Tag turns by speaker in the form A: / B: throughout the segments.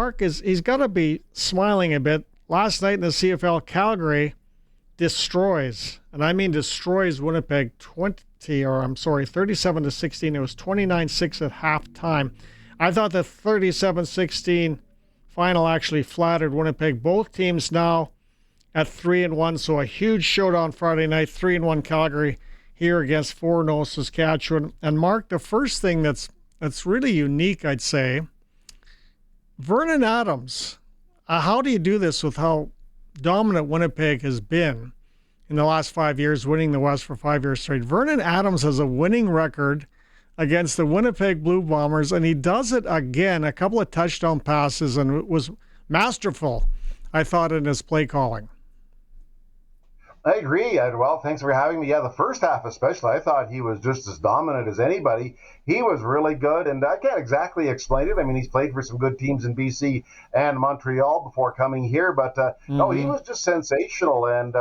A: Mark, he's got to be smiling a bit. Last night in the CFL, Calgary destroys, and I mean destroys Winnipeg 37-16. It was 29-6 at halftime. I thought the 37-16 final actually flattered Winnipeg. Both teams now at 3-1, so a huge showdown Friday night. 3-1 Calgary here against 4-0 Saskatchewan. And Mark, the first thing that's really unique, I'd say, Vernon Adams. How do you do this with how dominant Winnipeg has been in the last 5 years, winning the West for 5 years straight? Vernon Adams has a winning record against the Winnipeg Blue Bombers, and he does it again, a couple of touchdown passes, and it was masterful, I thought, in his play calling.
B: I agree. Well, thanks for having me. Yeah, the first half especially, I thought he was just as dominant as anybody. He was really good, and I can't exactly explain it. I mean, he's played for some good teams in BC and Montreal before coming here, but no, he was just sensational, and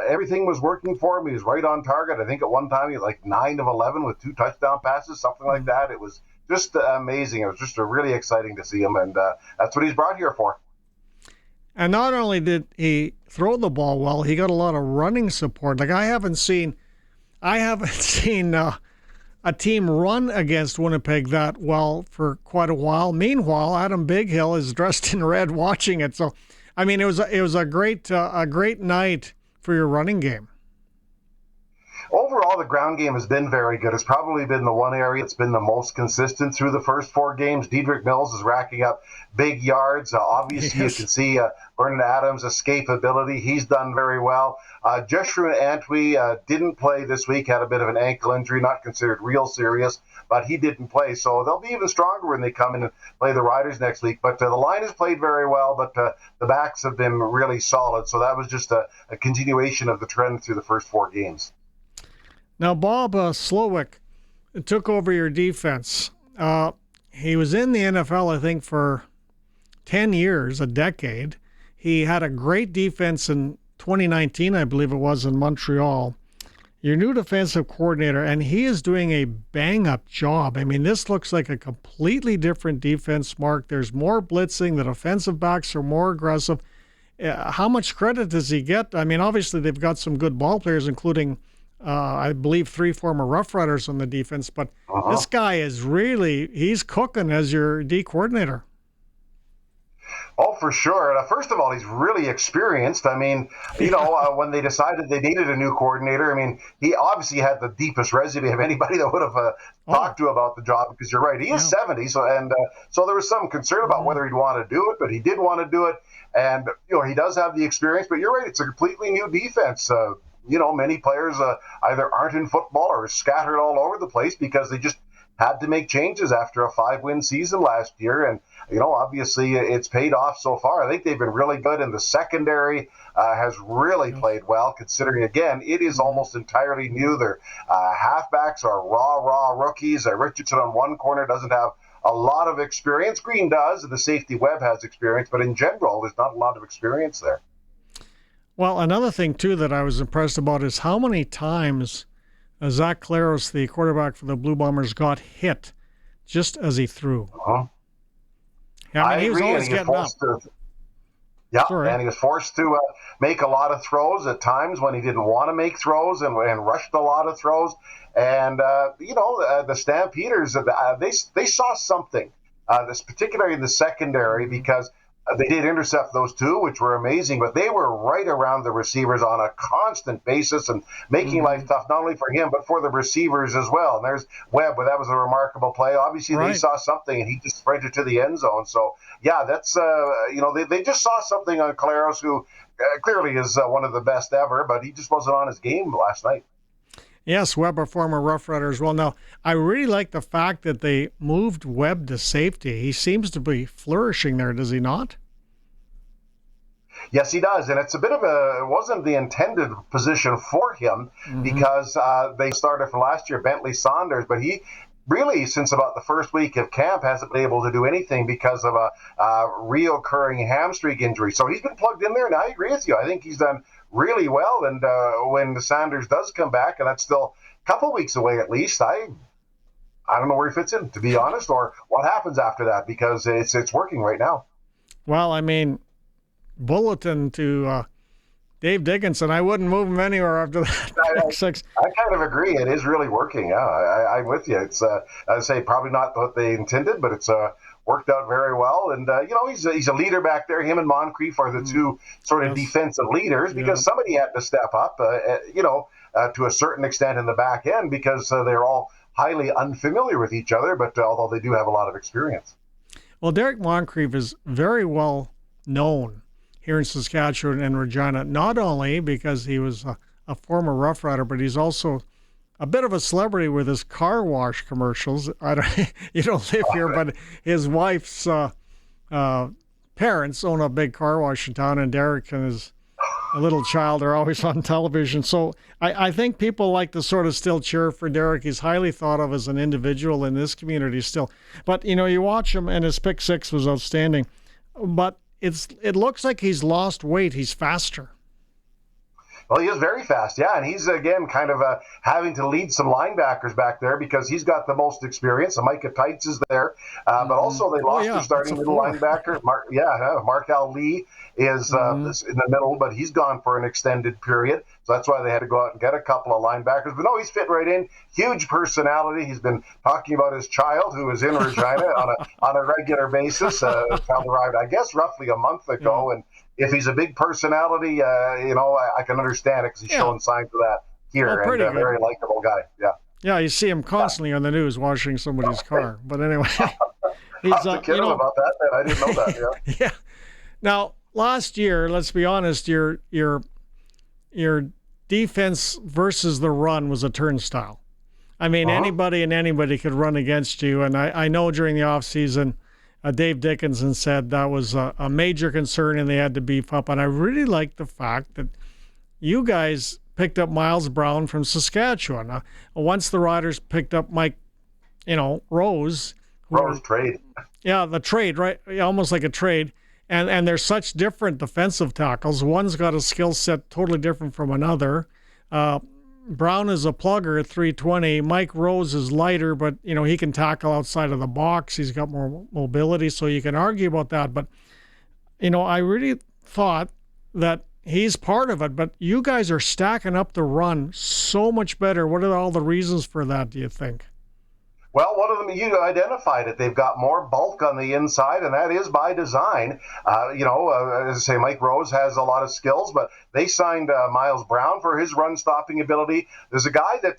B: everything was working for him. He was right on target. I think at one time he had like 9 of 11 with 2 touchdown passes, something like that. It was just amazing. It was just really exciting to see him, and that's what he's brought here for.
A: And not only did he throw the ball well, he got a lot of running support. Like I haven't seen a team run against Winnipeg that well for quite a while. Meanwhile, Adam Bighill is dressed in red watching it. So, I mean, it was a great night for your running game.
B: Overall, the ground game has been very good. It's probably been the one area that's been the most consistent through the first 4 games. Dedrick Mills is racking up big yards. Obviously, yes. You can see Vernon Adams' escapability. He's done very well. Jeshurun Antwi didn't play this week, had a bit of an ankle injury, not considered real serious, but he didn't play. So they'll be even stronger when they come in and play the Riders next week. But the line has played very well, but the backs have been really solid. So that was just a continuation of the trend through the first 4 games.
A: Now, Bob Slowick took over your defense. He was in the NFL, I think, for 10 years, a decade. He had a great defense in 2019, I believe it was, in Montreal. Your new defensive coordinator, and he is doing a bang-up job. I mean, this looks like a completely different defense, Mark. There's more blitzing. The defensive backs are more aggressive. How much credit does he get? I mean, obviously, they've got some good ball players, including I believe 3 former Roughriders on the defense, but this guy is he's cooking as your D coordinator.
B: Oh, for sure. First of all, he's really experienced. I mean, when they decided they needed a new coordinator, I mean, he obviously had the deepest resume of anybody that would have talked to about the job, because you're right, he is 70. So there was some concern about whether he'd want to do it, but he did want to do it. And, he does have the experience, but you're right, it's a completely new defense. Many players either aren't in football or scattered all over the place because they just had to make changes after a 5-win season last year. And, obviously it's paid off so far. I think they've been really good, and the secondary has really played well, considering, again, it is almost entirely new. Their halfbacks are raw rookies. Richardson on one corner doesn't have a lot of experience. Green does, and the safety Webb has experience. But in general, there's not a lot of experience there.
A: Well, another thing, too, that I was impressed about is how many times Zach Claros, the quarterback for the Blue Bombers, got hit just as he threw. I mean, he was always getting up.
B: And he was forced to make a lot of throws at times when he didn't want to make throws, and rushed a lot of throws. And, the Stampeders, they saw something, particularly in the secondary, because they did intercept those 2, which were amazing, but they were right around the receivers on a constant basis and making life tough, not only for him, but for the receivers as well. And there's Webb, but that was a remarkable play. Obviously, They saw something, and he just sprinted to the end zone. So, yeah, that's, they just saw something on Claros, who clearly is one of the best ever, but he just wasn't on his game last night.
A: Yes, Webb, a former Rough Rider as well. Now, I really like the fact that they moved Webb to safety. He seems to be flourishing there, does he not?
B: Yes, he does. And it's a bit of it wasn't the intended position for him, because they started from last year, Bentley Saunders, but he really, since about the first week of camp, hasn't been able to do anything because of a reoccurring hamstring injury. So he's been plugged in there, and I agree with you. I think he's done really well, and when Sanders does come back, and that's still a couple weeks away at least, I don't know where he fits in, to be honest, or what happens after that, because it's working right now.
A: Well, I mean, bulletin to Dave Dickinson. I wouldn't move him anywhere after that.
B: I kind of agree. It is really working. Yeah, I'm with you. It's, I'd say probably not what they intended, but it's worked out very well. And, he's a leader back there. Him and Moncrief are the two sort of defensive leaders because somebody had to step up, to a certain extent in the back end because they're all highly unfamiliar with each other, but although they do have a lot of experience.
A: Well, Derek Moncrief is very well known here in Saskatchewan and Regina, not only because he was a former Rough Rider, but he's also a bit of a celebrity with his car wash commercials. You don't live here, but his wife's parents own a big car wash in town, and Derek and his little child are always on television. So I think people like to sort of still cheer for Derek. He's highly thought of as an individual in this community still. But, you watch him, and his pick six was outstanding. But it looks like he's lost weight. He's faster.
B: Well, he is very fast, yeah, and he's, again, kind of having to lead some linebackers back there because he's got the most experience. Micah Tights is there, but also they lost their starting middle linebacker. Mark-Al Lee is in the middle, but he's gone for an extended period, so that's why they had to go out and get a couple of linebackers. But no, he's fit right in. Huge personality. He's been talking about his child, who is in Regina on a regular basis. Child arrived, I guess, roughly a month ago, and if he's a big personality, I can understand it because he's showing signs of that here. And a very likable guy. Yeah.
A: Yeah, you see him constantly on the news washing somebody's car. But anyway, he's
B: kidding about that. I didn't know that. Yeah.
A: Yeah. Now, last year, let's be honest, your defense versus the run was a turnstile. I mean, anybody could run against you, and I know during the offseason, Dave Dickinson said that was a major concern and they had to beef up. And I really like the fact that you guys picked up Miles Brown from Saskatchewan. Once the Riders picked up Mike, Rose.
B: Rose trade.
A: Yeah, the trade, right? Almost like a trade. And they're such different defensive tackles. One's got a skill set totally different from another. Brown is a plugger at 320. Mike Rose is lighter, but, he can tackle outside of the box. He's got more mobility, so you can argue about that. But, I really thought that he's part of it, but you guys are stacking up the run so much better. What are all the reasons for that, do you think?
B: Well, one of them, you identified it. They've got more bulk on the inside, and that is by design. As I say, Mike Rose has a lot of skills, but they signed Miles Brown for his run-stopping ability. There's a guy that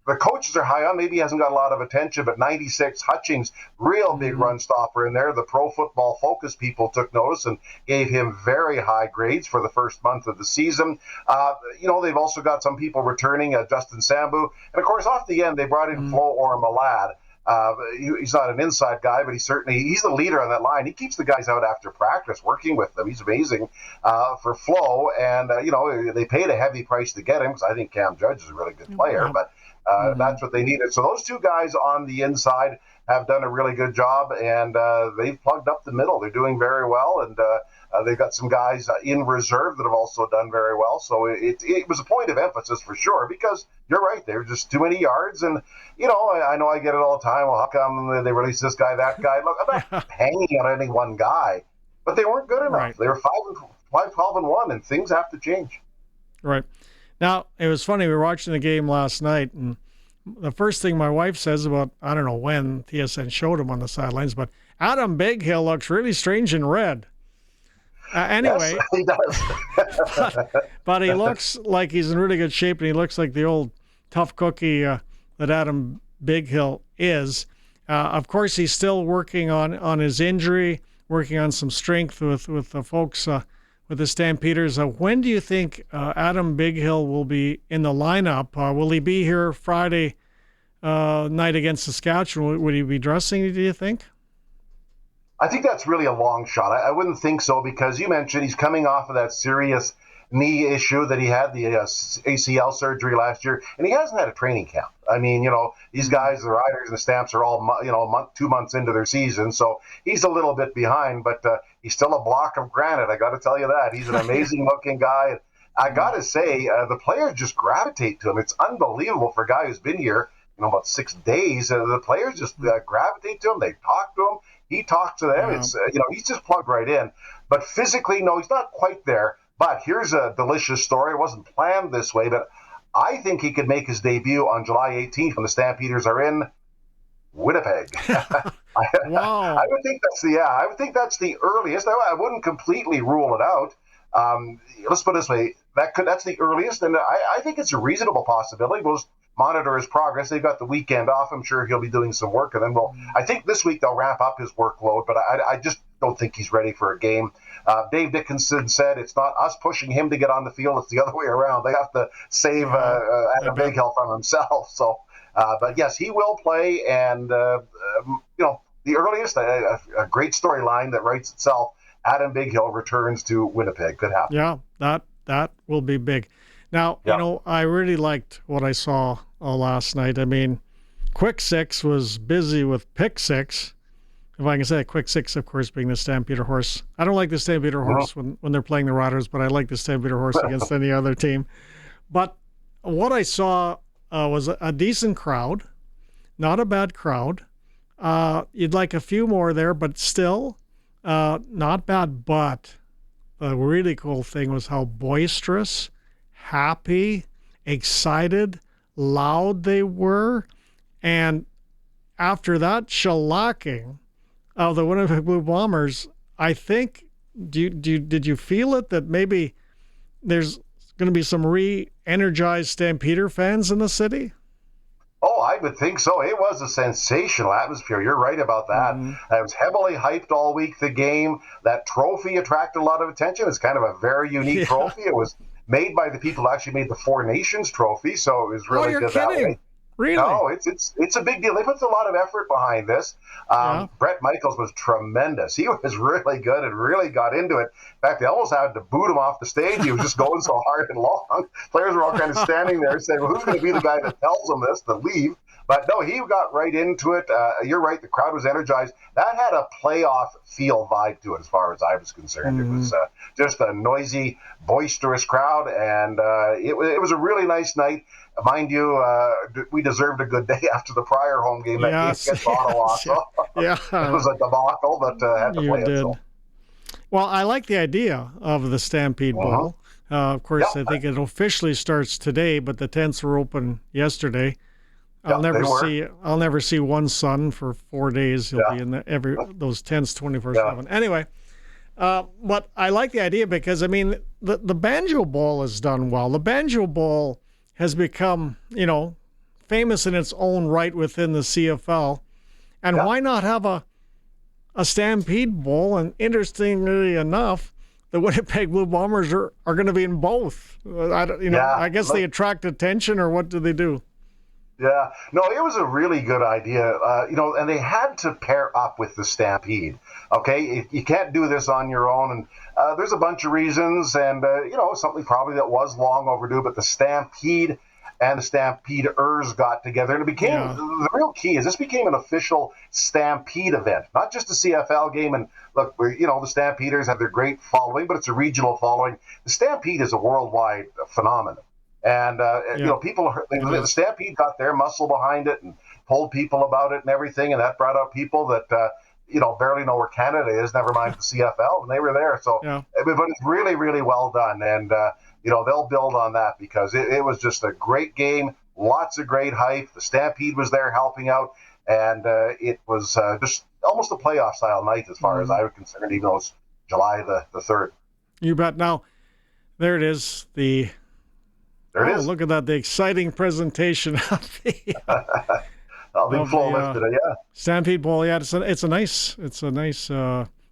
B: the coaches are high on. Maybe he hasn't got a lot of attention, but 96 Hutchings, real big run stopper in there. The Pro Football Focus people took notice and gave him very high grades for the first month of the season. They've also got some people returning, Justin Sambu. And, of course, off the end, they brought in Flo Ormalad. He's not an inside guy, but he's the leader on that line. He keeps the guys out after practice, working with them. He's amazing for Flo. And, they paid a heavy price to get him because I think Cam Judge is a really good player. But that's what they needed. So those two guys on the inside have done a really good job, and they've plugged up the middle. They're doing very well, and they've got some guys in reserve that have also done very well. So it was a point of emphasis for sure, because you're right, there were just too many yards. And, I know I get it all the time. Well, how come they release this guy, that guy? Look, I'm not hanging on any one guy, but they weren't good enough. Right. They were 5-12-1, and things have to change.
A: Right. Now, it was funny, we were watching the game last night, and the first thing my wife says about, I don't know when TSN showed him on the sidelines, but Adam Bighill looks really strange in red. Anyway,
B: yes, he does.
A: but he looks like he's in really good shape, and he looks like the old tough cookie that Adam Bighill is. Of course, he's still working on his injury, working on some strength with the folks with the Stampeders. When do you think Adam Bighill will be in the lineup? Will he be here Friday night against Saskatchewan? Would he be dressing, do you think?
B: I think that's really a long shot. I wouldn't think so, because you mentioned he's coming off of that serious knee issue that he had, the ACL surgery last year, and he hasn't had a training camp. I mean, these guys, the Riders and the Stamps, are all, 2 months into their season, so he's a little bit behind, but he's still a block of granite. I got to tell you that. He's an amazing-looking guy. I got to say, the players just gravitate to him. It's unbelievable for a guy who's been here, about 6 days. The players just gravitate to him. They talk to him. He talks to them.
A: Yeah.
B: It's he's just plugged right in. But physically, no, he's not quite there. But here's a delicious story. It wasn't planned this way, but I think he could make his debut on July 18th when the Stampeders are in Winnipeg.
A: Wow.
B: I would think that's the earliest. I wouldn't completely rule it out. Let's put it this way: that's the earliest, and I think it's a reasonable possibility. We'll monitor his progress. They've got the weekend off. I'm sure he'll be doing some work, and then I think this week they'll ramp up his workload. But I just don't think he's ready for a game. Dave Dickinson said it's not us pushing him to get on the field; it's the other way around. They have to save Adam Bighill from himself. So, but yes, he will play, and the earliest, a great storyline that writes itself. Adam Bighill returns to Winnipeg. Could happen.
A: Yeah, that will be big. Now, I really liked what I saw last night. I mean, Quick Six was busy with Pick Six. If I can say Quick Six, of course, being the Stampeder horse. I don't like the Stampeder horse when they're playing the Roughriders, but I like the Stampeder horse against any other team. But what I saw was a decent crowd, not a bad crowd. You'd like a few more there, but still not bad. But the really cool thing was how boisterous, happy, excited, loud they were. And after that shellacking of the Winnipeg Blue Bombers, I think, did you feel it that maybe there's going to be some re-energized Stampeder fans in the city?
B: Oh, I would think so. It was a sensational atmosphere. You're right about that. It was heavily hyped all week, the game. That trophy attracted a lot of attention. It's kind of a very unique trophy. It was made by the people who actually made the Four Nations trophy, so it was really good that way.
A: Really?
B: No, it's a big deal. They put a lot of effort behind this. Brett Michaels was tremendous. He was really good and really got into it. In fact, they almost had to boot him off the stage. He was just going so hard and long. Players were all kind of standing there saying, well, who's going to be the guy that tells them this to leave? But no, he got right into it. You're right. The crowd was energized. That had a playoff feel vibe to it as far as I was concerned. It was just a noisy, boisterous crowd, and it was a really nice night. Mind you, we deserved a good day after the prior home game that game against Ottawa. So it was a debacle, but had to play it. So.
A: Well, I like the idea of the Stampede Bowl. Of course, I think it officially starts today, but the tents were open yesterday. I'll never see one son for 4 days. He'll be in those tents 24/7. Anyway, but I like the idea because I mean the Banjo Bowl has done well. The Banjo Bowl has become, famous in its own right within the CFL. And why not have a Stampede Bowl? And interestingly enough, the Winnipeg Blue Bombers are going to be in both. I guess they attract attention, or what do they do?
B: Yeah, no, it was a really good idea, and they had to pair up with the Stampede. Okay, you can't do this on your own, and there's a bunch of reasons, and something probably that was long overdue. But the Stampede and the Stampeders got together, and it became the real key is this became an official Stampede event, not just a CFL game. And look, the Stampeders have their great following, but it's a regional following. The Stampede is a worldwide phenomenon. And, the Stampede got their muscle behind it and told people about it and everything. And that brought out people that, barely know where Canada is, never mind the CFL. And they were there. So, but it's really, really well done. And, they'll build on that because it was just a great game. Lots of great hype. The Stampede was there helping out. And it was just almost a playoff style night as far as I was concerned, even though it's July the 3rd.
A: You bet. Now, there it is.
B: There it is.
A: Look at that! The exciting presentation of the
B: I'll be full lifted.
A: Stampede Bowl. Yeah, it's a nice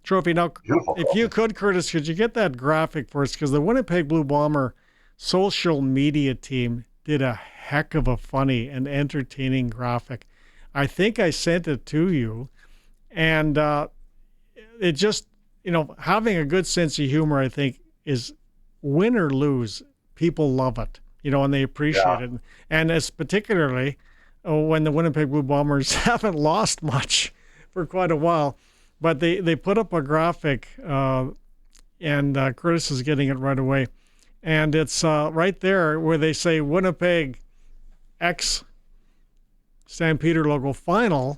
A: trophy. Now, if you could, Curtis, could you get that graphic for us? Because the Winnipeg Blue Bomber social media team did a heck of a funny and entertaining graphic. I think I sent it to you, and it just having a good sense of humor, I think, is win or lose. People love it. And they appreciate it. And it's particularly when the Winnipeg Blue Bombers haven't lost much for quite a while. But they put up a graphic, and Curtis is getting it right away. And it's right there where they say Winnipeg X Stampeder logo final.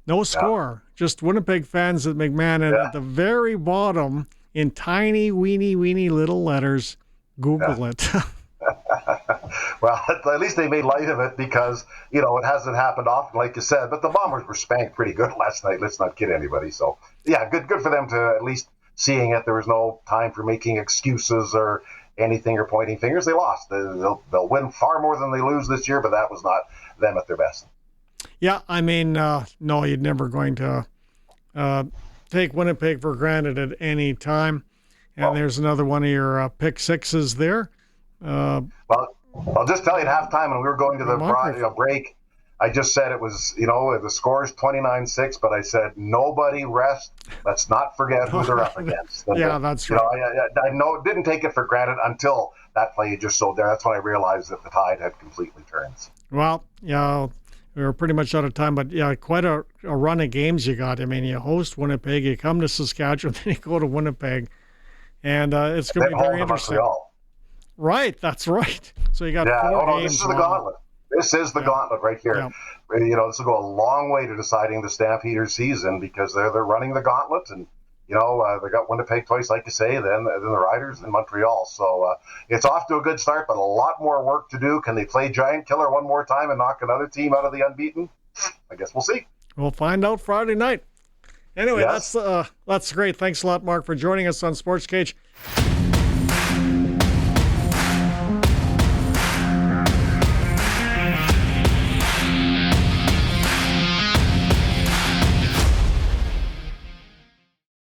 A: No score, just Winnipeg fans at McMahon, and at the very bottom, in tiny, weeny little letters, Google it.
B: Well, at least they made light of it because, it hasn't happened often, like you said. But the Bombers were spanked pretty good last night. Let's not kid anybody. So, yeah, good for them to at least seeing it. There was no time for making excuses or anything or pointing fingers. They lost. They'll win far more than they lose this year, but that was not them at their best.
A: Yeah, I mean, no, you're never going to take Winnipeg for granted at any time. And there's another one of your pick sixes there.
B: Well, I'll just tell you at halftime when we were going to the break, I just said it was, the score's 29-6, but I said, nobody rest. Let's not forget who they're up against.
A: Yeah, that's right.
B: I didn't take it for granted until that play you just showed there. That's when I realized that the tide had completely turned.
A: Well, yeah, we were pretty much out of time, but yeah, quite a run of games you got. I mean, you host Winnipeg, you come to Saskatchewan, then you go to Winnipeg, and it's going to be very interesting. Right, that's right. So you got 4 games.
B: This is the gauntlet. This is the gauntlet right here.
A: Yeah.
B: This will go a long way to deciding the Stampeders season because they're running the gauntlet, and they got Winnipeg twice, like you say, then the Riders and Montreal. So it's off to a good start, but a lot more work to do. Can they play Giant Killer one more time and knock another team out of the unbeaten? I guess we'll see.
A: We'll find out Friday night. Anyway, that's great. Thanks a lot, Mark, for joining us on SportsCage.